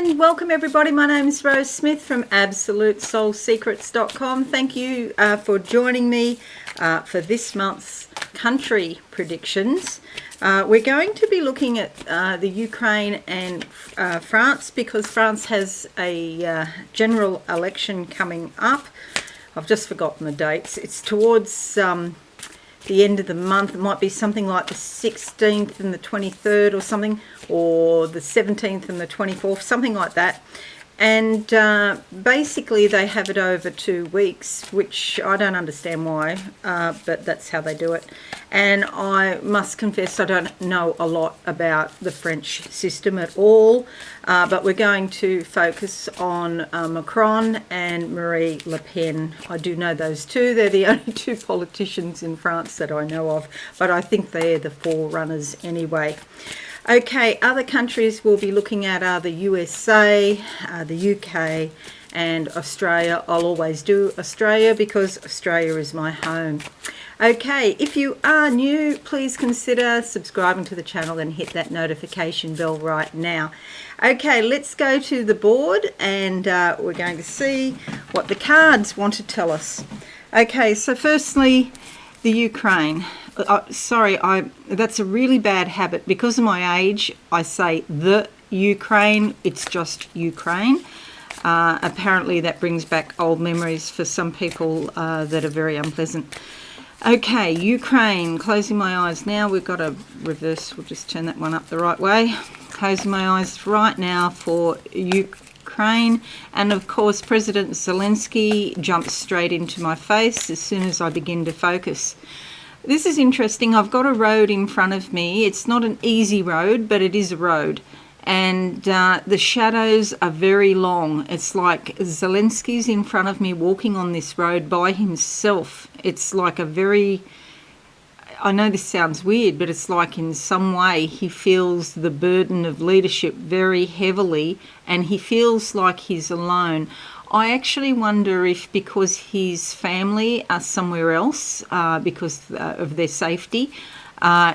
and welcome everybody. My name is Rose Smith from AbsoluteSoulSecrets.com. Thank you for joining me for this month's country predictions. We're going to be looking at the Ukraine and France, because France has a general election coming up. I've just forgotten the dates. It's towards the end of the month. It might be something like the 16th and the 23rd or something, or the 17th and the 24th, something like that. And basically they have it over 2 weeks, which I don't understand why, but that's how they do it. And I must confess I don't know a lot about the French system at all, but we're going to focus on Macron and Marie Le Pen. I do know those two. They're the only two politicians in France that I know of, but I think they're the forerunners anyway. Okay, other countries we'll be looking at are the USA, the UK and Australia. I'll always do Australia because Australia is my home. Okay, if you are new, please consider subscribing to the channel and hit that notification bell right now. Okay, let's go to the board and we're going to see what the cards want to tell us. Okay, so firstly, the Ukraine. That's a really bad habit. Because of my age, I say the Ukraine. It's just Ukraine. Apparently that brings back old memories for some people that are very unpleasant. Okay, Ukraine. Closing my eyes now. We've got a reverse. We'll just turn that one up the right way. Closing my eyes right now for Ukraine. And of course, President Zelenskyy jumps straight into my face as soon as I begin to focus. This is interesting. I've got a road in front of me. It's not an easy road, but it is a road. And the shadows are very long. It's like Zelenskyy's in front of me walking on this road by himself. It's like a very, I know this sounds weird, but it's like in some way he feels the burden of leadership very heavily, and he feels like he's alone. I actually wonder if because his family are somewhere else, because of their safety,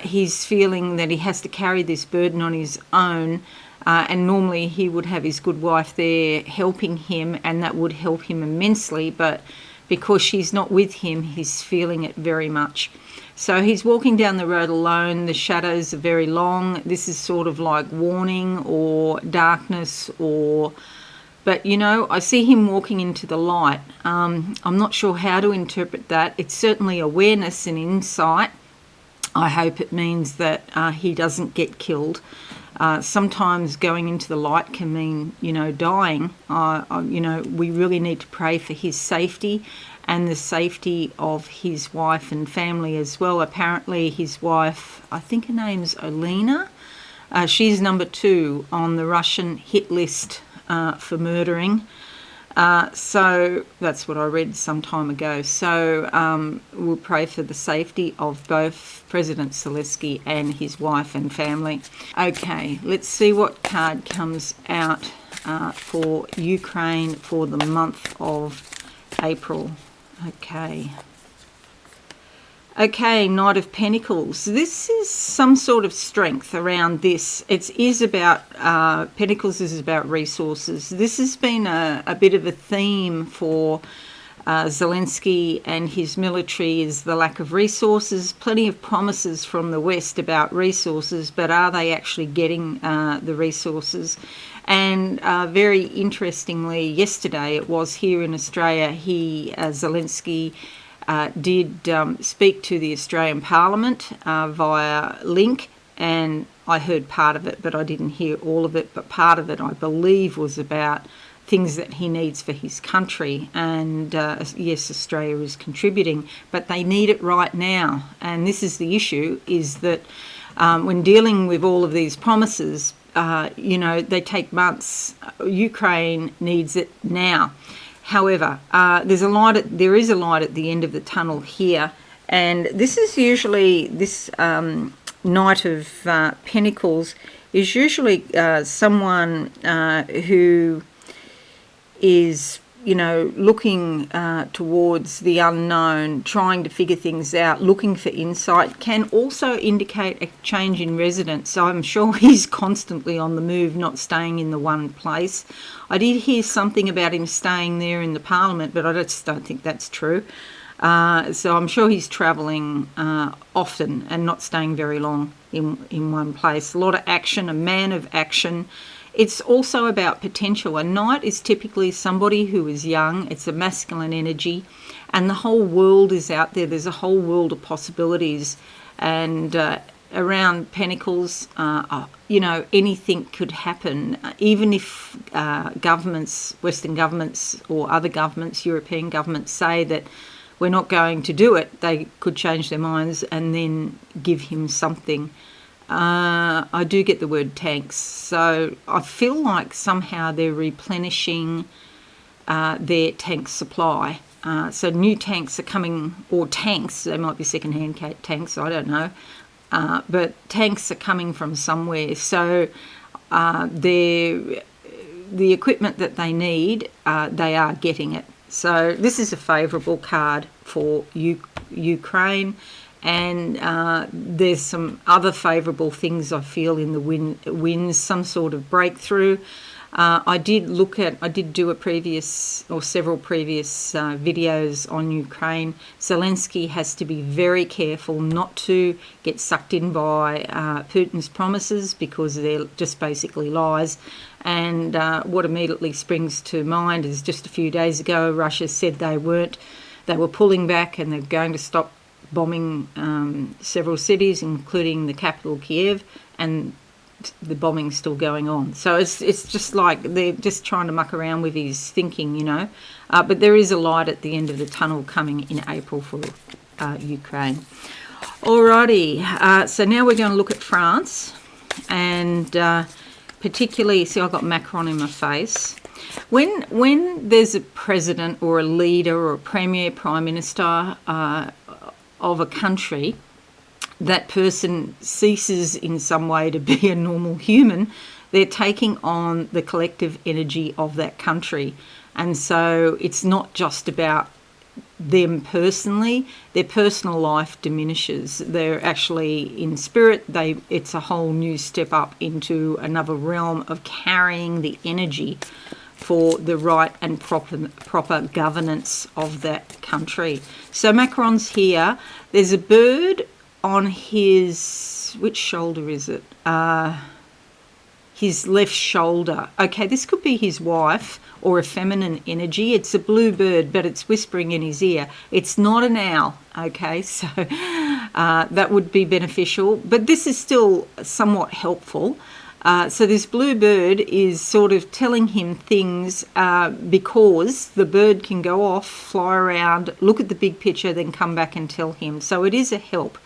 he's feeling that he has to carry this burden on his own, and normally he would have his good wife there helping him, and that would help him immensely, but because she's not with him, he's feeling it very much. So he's walking down the road alone. The shadows are very long. This is sort of like warning or darkness, or... But, you know, I see him walking into the light. I'm not sure how to interpret that. It's certainly awareness and insight. I hope it means that he doesn't get killed. Sometimes going into the light can mean, you know, dying. You know, we really need to pray for his safety and the safety of his wife and family as well. Apparently his wife, I think her name's Olena, she's number 2 on the Russian hit list for murdering. So that's what I read some time ago. So we'll pray for the safety of both President Zelenskyy and his wife and family. Okay, let's see what card comes out for Ukraine for the month of April. Okay, Knight of Pentacles. This is some sort of strength around this. It is about, Pentacles is about resources. This has been a bit of a theme for Zelenskyy and his military, is the lack of resources. Plenty of promises from the West about resources, but are they actually getting the resources? And very interestingly, yesterday it was here in Australia, Zelenskyy, did speak to the Australian Parliament via link, and I heard part of it, but I didn't hear all of it. But part of it, I believe, was about things that he needs for his country. And yes, Australia is contributing, but they need it right now. And this is the issue, is that when dealing with all of these promises, you know, they take months. Ukraine needs it now. However, there is a light at the end of the tunnel here, and this is usually, this Knight of Pentacles is usually someone who is you know, looking towards the unknown, trying to figure things out, looking for insight, can also indicate a change in residence. So I'm sure he's constantly on the move, not staying in the one place. I did hear something about him staying there in the Parliament, but I just don't think that's true. So I'm sure he's travelling often and not staying very long in one place. A lot of action, a man of action. It's also about potential. A knight is typically somebody who is young. It's a masculine energy, and the whole world is out there. There's a whole world of possibilities, and around Pentacles, you know, anything could happen. Even if governments, Western governments or other governments, European governments, say that we're not going to do it, they could change their minds and then give him something. I do get the word tanks, so I feel like somehow they're replenishing their tank supply. So new tanks are coming, or tanks, they might be second-hand tanks, I don't know, but tanks are coming from somewhere. So the equipment that they need, they are getting it. So this is a favourable card for Ukraine. And there's some other favourable things I feel in the winds, some sort of breakthrough. I did do a previous or several previous videos on Ukraine. Zelenskyy has to be very careful not to get sucked in by Putin's promises, because they're just basically lies. And what immediately springs to mind is just a few days ago, Russia said they were pulling back and they're going to stop bombing several cities, including the capital Kiev, and the bombing's still going on. So it's just like they're just trying to muck around with his thinking, you know. But there is a light at the end of the tunnel coming in April for Ukraine. Alrighty, so now we're going to look at France, and particularly, see, I've got Macron in my face. When there's a president or a leader or a premier, prime minister of a country, that person ceases in some way to be a normal human. They're taking on the collective energy of that country. And so it's not just about them personally. Their personal life diminishes. They're actually, in spirit, it's a whole new step up into another realm of carrying the energy for the right and proper governance of that country. So Macron's here. There's a bird on his, which shoulder is it? His left shoulder. Okay, this could be his wife or a feminine energy. It's a blue bird, but it's whispering in his ear. It's not an owl, okay? So that would be beneficial, but this is still somewhat helpful. So this blue bird is sort of telling him things because the bird can go off, fly around, look at the big picture, then come back and tell him. So it is a help.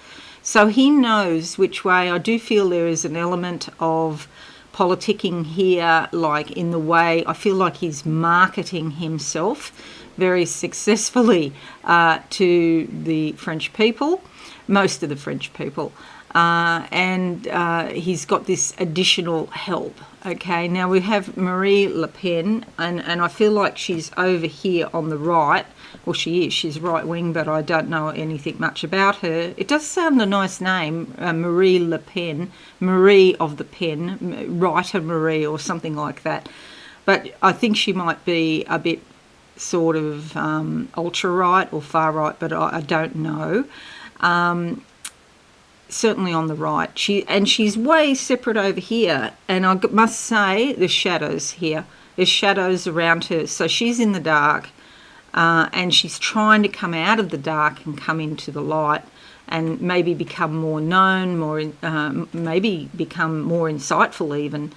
So he knows which way. I do feel there is an element of politicking here, like in the way I feel like he's marketing himself very successfully to the French people, most of the French people. And he's got this additional help. Okay, now we have Marie Le Pen, and I feel like she's over here on the right. Well, she's right wing, but I don't know anything much about her. It does sound a nice name, Marie Le Pen, Marie of the Pen, writer Marie or something like that. But I think she might be a bit sort of ultra-right or far-right, but I don't know. Certainly on the right. She's way separate over here, and I must say there's shadows here. There's shadows around her, so she's in the dark, and she's trying to come out of the dark and come into the light, and maybe become more known, maybe become more insightful even.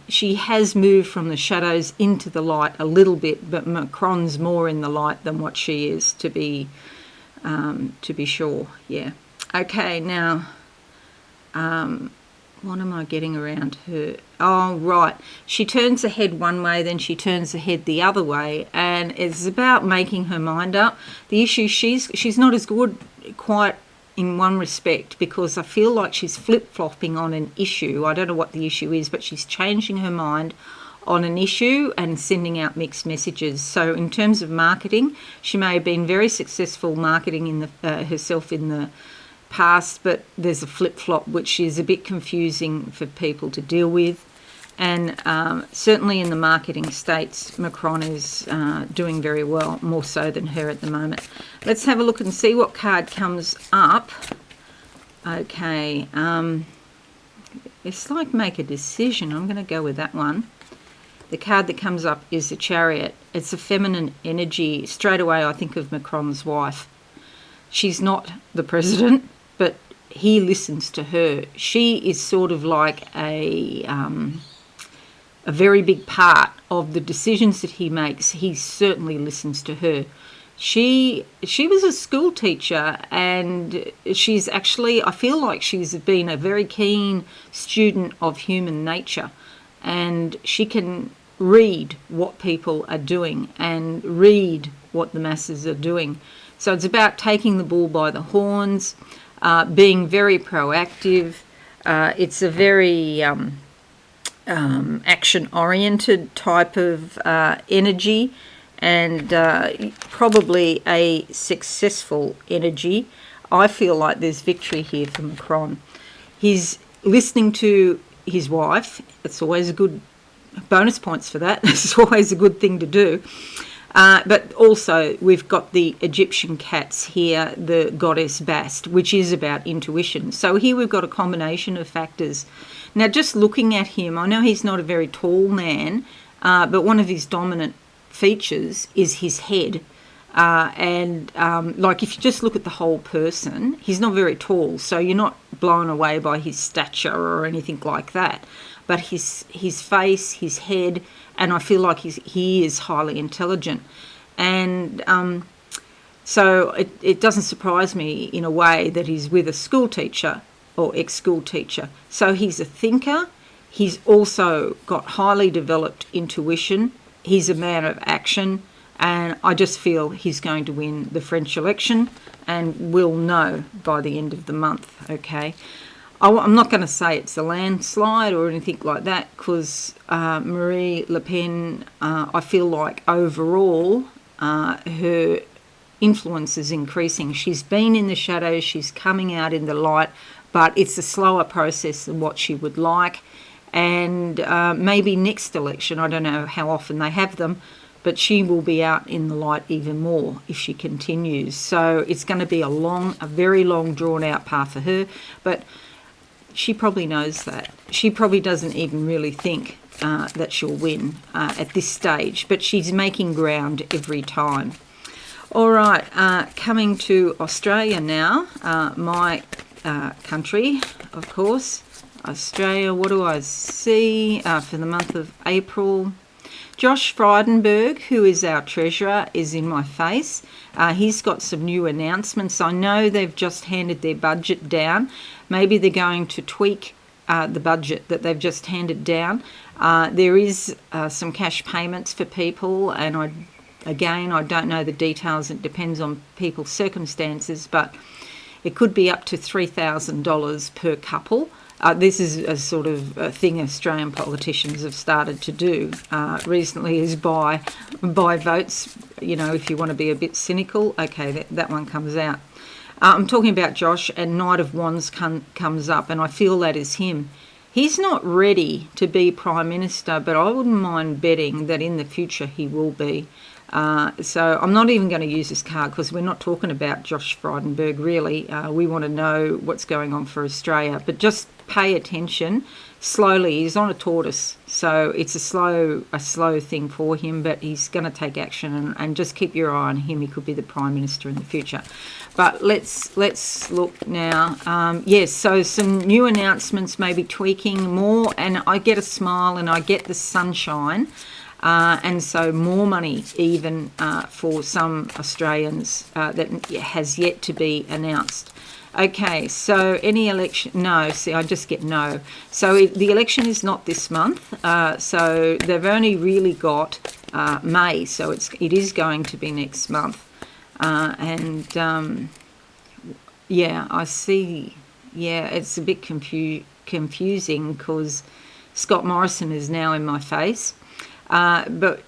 She has moved from the shadows into the light a little bit, but Macron's more in the light than what she is, to be sure. Yeah. Okay, now what am I getting around her? Oh, right. She turns her head one way, then she turns her head the other way, and it's about making her mind up. The issue, she's not as good quite in one respect, because I feel like she's flip-flopping on an issue. I don't know what the issue is, but she's changing her mind on an issue and sending out mixed messages. So in terms of marketing, she may have been very successful marketing in herself in the past, but there's a flip-flop which is a bit confusing for people to deal with. And certainly in the marketing states, Macron is doing very well, more so than her at the moment. Let's have a look and see what card comes up. Okay, it's like make a decision. I'm going to go with that one. The card that comes up is the Chariot. It's a feminine energy. Straight away I think of Macron's wife. She's not the president, but he listens to her. She is sort of like a very big part of the decisions that he makes. He certainly listens to her. She was a school teacher, and she's actually, I feel like she's been a very keen student of human nature, and she can read what people are doing and read what the masses are doing. So it's about taking the bull by the horns, being very proactive. It's a very action-oriented type of energy, and probably a successful energy. I feel like there's victory here for Macron. He's listening to his wife. It's always a good bonus points for that. It's always a good thing to do. But also we've got the Egyptian cats here, the goddess Bast, which is about intuition. So here we've got a combination of factors. Now, just looking at him, I know he's not a very tall man, but one of his dominant features is his head. Like if you just look at the whole person, he's not very tall, so you're not blown away by his stature or anything like that. But his face, his head, and I feel like he is highly intelligent. And so it doesn't surprise me in a way that he's with a school teacher or ex-school teacher. So he's a thinker. He's also got highly developed intuition. He's a man of action. And I just feel he's going to win the French election, and we'll know by the end of the month, okay? I'm not going to say it's a landslide or anything like that, because Marie Le Pen, I feel like overall her influence is increasing. She's been in the shadows, she's coming out in the light, but it's a slower process than what she would like. And maybe next election, I don't know how often they have them, but she will be out in the light even more if she continues. So it's going to be a very long, drawn-out path for her. But she probably knows that. She probably doesn't even really think that she'll win at this stage. But she's making ground every time. All right, coming to Australia now, my country, of course. Australia, what do I see for the month of April? Josh Frydenberg, who is our treasurer, is in my face. He's got some new announcements. I know they've just handed their budget down. Maybe they're going to tweak the budget that they've just handed down. There is some cash payments for people, and I don't know the details. It depends on people's circumstances, but it could be up to $3,000 per couple. This is a sort of a thing Australian politicians have started to do recently, is buy votes. You know, if you want to be a bit cynical, okay, that one comes out. I'm talking about Josh, and Knight of Wands comes up, and I feel that is him. He's not ready to be Prime Minister, but I wouldn't mind betting that in the future he will be. So I'm not even going to use this card because we're not talking about Josh Frydenberg, really. We want to know what's going on for Australia. But just pay attention slowly. He's on a tortoise, so it's a slow thing for him, but he's going to take action, and just keep your eye on him. He could be the Prime Minister in the future. But let's look now. Yes, so some new announcements, maybe tweaking more, and I get a smile and I get the sunshine. And so more money even for some Australians that has yet to be announced. Okay, so any election? No, see, I just get no. So the election is not this month. So they've only really got May, so it is going to be next month. Yeah, I see. Yeah, it's a bit confusing because Scott Morrison is now in my face. But,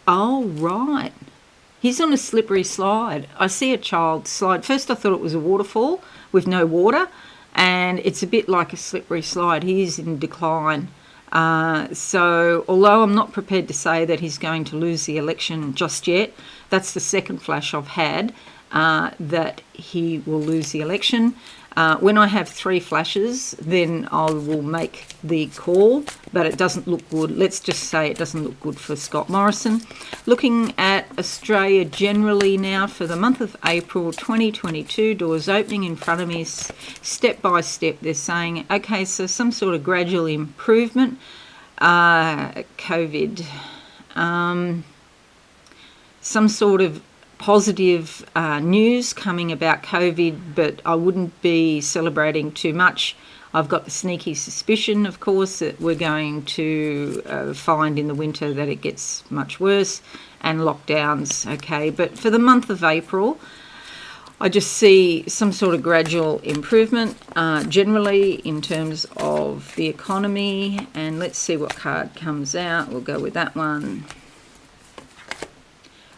oh, right. He's on a slippery slide. I see a child slide. First I thought it was a waterfall with no water, and it's a bit like a slippery slide. He is in decline. So although I'm not prepared to say that he's going to lose the election just yet, that's the second flash I've had that he will lose the election. When I have 3 flashes, then I will make the call, but it doesn't look good. Let's just say it doesn't look good for Scott Morrison. Looking at Australia generally now for the month of April 2022, doors opening in front of me, step by step. They're saying, okay, so some sort of gradual improvement. COVID, some sort of positive news coming about COVID, but I wouldn't be celebrating too much. I've got the sneaky suspicion, of course, that we're going to find in the winter that it gets much worse and lockdowns, okay. But for the month of April, I just see some sort of gradual improvement generally in terms of the economy. And let's see what card comes out. We'll go with that one.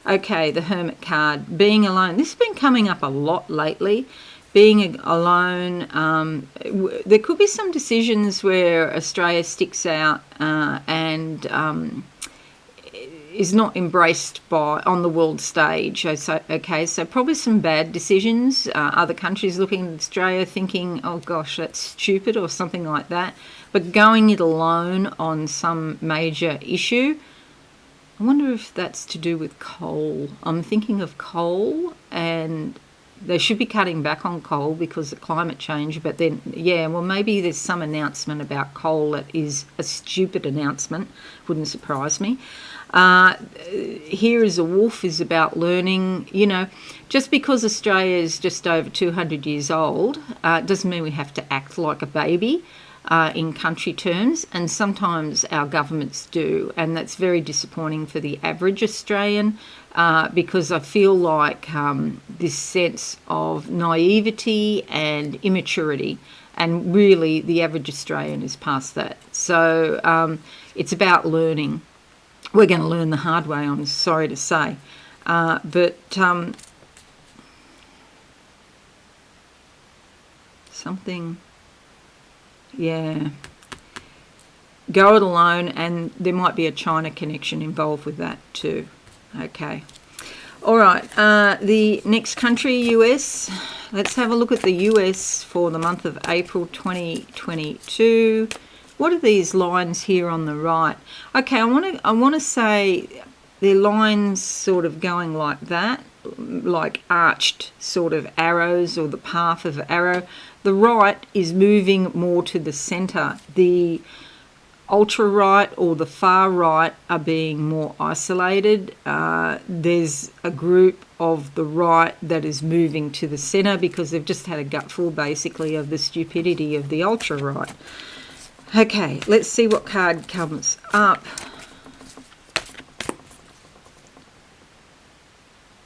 Okay, the Hermit card, being alone. This has been coming up a lot lately. Being alone, there could be some decisions where Australia sticks out and is not embraced on the world stage. Okay, so probably some bad decisions. Other countries looking at Australia thinking, oh gosh, that's stupid or something like that. But going it alone on some major issue, I wonder if that's to do with coal. I'm thinking of coal, and they should be cutting back on coal because of climate change. But then, yeah, well, maybe there's some announcement about coal that is a stupid announcement. Wouldn't surprise me. Here is a wolf is about learning. You know, just because Australia is just over 200 years old doesn't mean we have to act like a baby. In country terms, and sometimes our governments do, and that's very disappointing for the average Australian because I feel like this sense of naivety and immaturity, and really the average Australian is past that. So it's about learning. We're going to learn the hard way, I'm sorry to say, but something... Yeah, go it alone, and there might be a China connection involved with that too. Okay, all right, the next country, US. Let's have a look at the US for the month of April 2022. What are these lines here on the right? Okay, I want to say they're lines sort of going like that, like arched sort of arrows, or the path of an arrow. The right is moving more to the centre. The ultra-right or the far right are being more isolated. There's a group of the right that is moving to the centre because they've just had a gutful, basically, of the stupidity of the ultra-right. Okay, let's see what card comes up.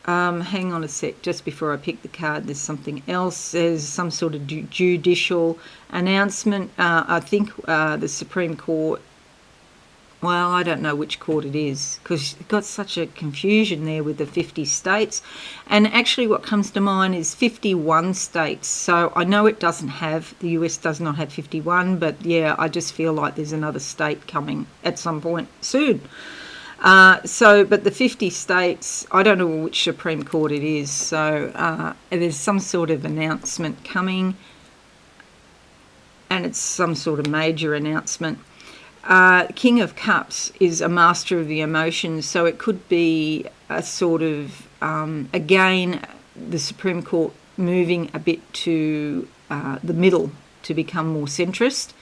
Hang on a sec, just before I pick the card, there's something else. There's some sort of judicial announcement. I think the Supreme Court, well, I don't know which court it is, because you've got such a confusion there with the 50 states. And actually what comes to mind is 51 states. So I know it doesn't have, the US does not have 51, but yeah, I just feel like there's another state coming at some point soon. But the 50 states, I don't know which Supreme Court it is, so there's some sort of announcement coming, and it's some sort of major announcement. King of Cups is a master of the emotions, so it could be a sort of, again, the Supreme Court moving a bit to the middle to become more centrist.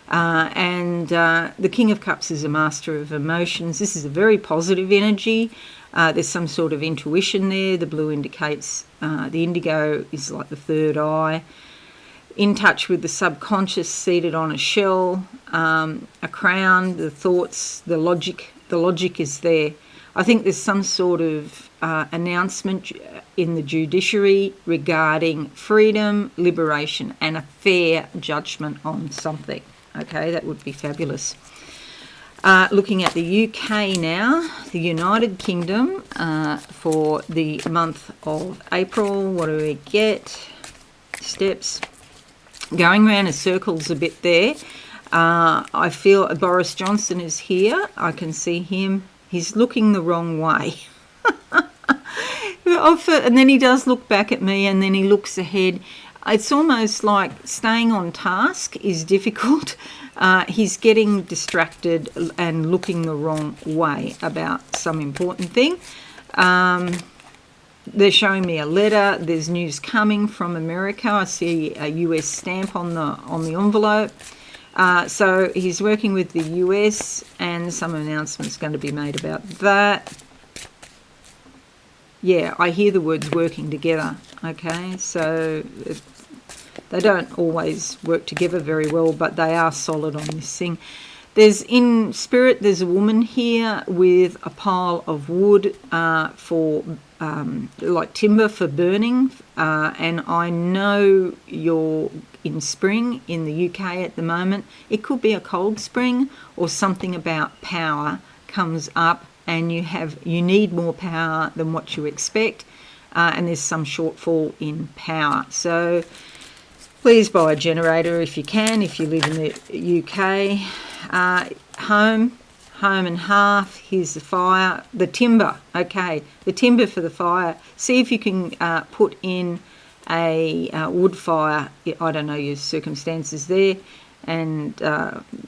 And the King of Cups is a master of emotions. This is a very positive energy. There's some sort of intuition there. The blue indicates the indigo is like the third eye. In touch with the subconscious, seated on a shell, a crown, the thoughts, the logic is there. I think there's some sort of announcement in the judiciary regarding freedom, liberation, and a fair judgment on something. Okay, that would be fabulous. Looking at the UK now, the United Kingdom, for the month of April. What do we get? Steps. Going around in circles a bit there. I feel Boris Johnson is here. I can see him. He's looking the wrong way. And then he does look back at me, and then he looks ahead. It's almost like staying on task is difficult. He's getting distracted and looking the wrong way about some important thing. They're showing me a letter. There's news coming from America. I see a US stamp on the envelope. So he's working with the US, and some announcements going to be made about that. Yeah, I hear the words working together. Okay, so they don't always work together very well, but they are solid on this thing. In spirit, there's a woman here with a pile of wood for like timber for burning, and I know you're in spring in the UK at the moment. It could be a cold spring, or something about power comes up, and you need more power than what you expect, and there's some shortfall in power. So please buy a generator if you can, if you live in the UK. Home and hearth. Here's the fire. The timber. Okay, the timber for the fire. See if you can put in a wood fire. I don't know your circumstances there, and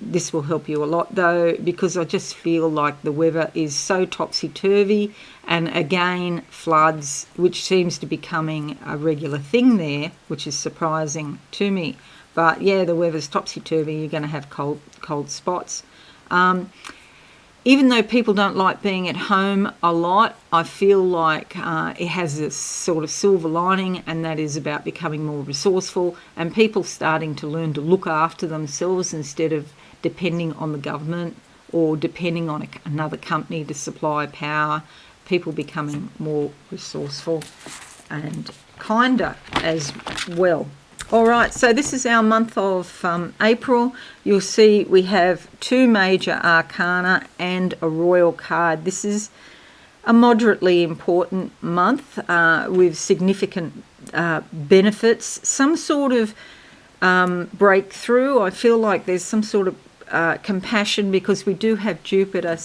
this will help you a lot though, because I just feel like the weather is so topsy-turvy, and again floods, which seems to be becoming a regular thing there, which is surprising to me. But yeah, the weather's topsy-turvy. You're going to have cold spots. Even though people don't like being at home a lot, I feel like it has this sort of silver lining, and that is about becoming more resourceful and people starting to learn to look after themselves instead of depending on the government or depending on another company to supply power. People becoming more resourceful and kinder as well. All right, so this is our month of April. You'll see we have 2 major arcana and a royal card. This is a moderately important month with significant benefits, some sort of breakthrough. I feel like there's some sort of compassion, because we do have Jupiter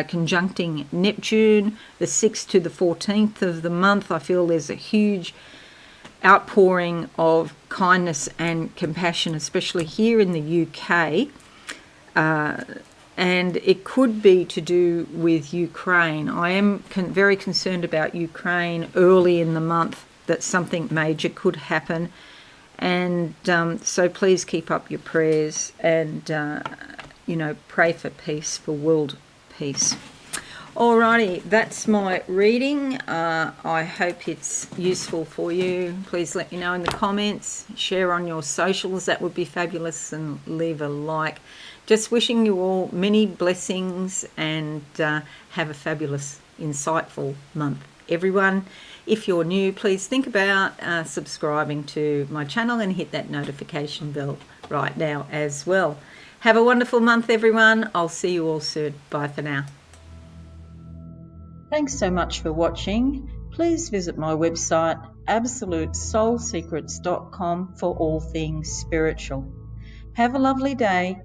conjuncting Neptune, the 6th to the 14th of the month. I feel there's a huge outpouring of kindness and compassion, especially here in the UK, and it could be to do with Ukraine. I am very concerned about Ukraine early in the month, that something major could happen, and so please keep up your prayers and pray for peace, for world peace. Alrighty, that's my reading. I hope it's useful for you. Please let me know in the comments, share on your socials, that would be fabulous, and leave a like. Just wishing you all many blessings, and have a fabulous, insightful month, everyone. If you're new, please think about subscribing to my channel and hit that notification bell right now as well. Have a wonderful month, everyone. I'll see you all soon. Bye for now. Thanks so much for watching. Please visit my website absolutesoulsecrets.com for all things spiritual. Have a lovely day.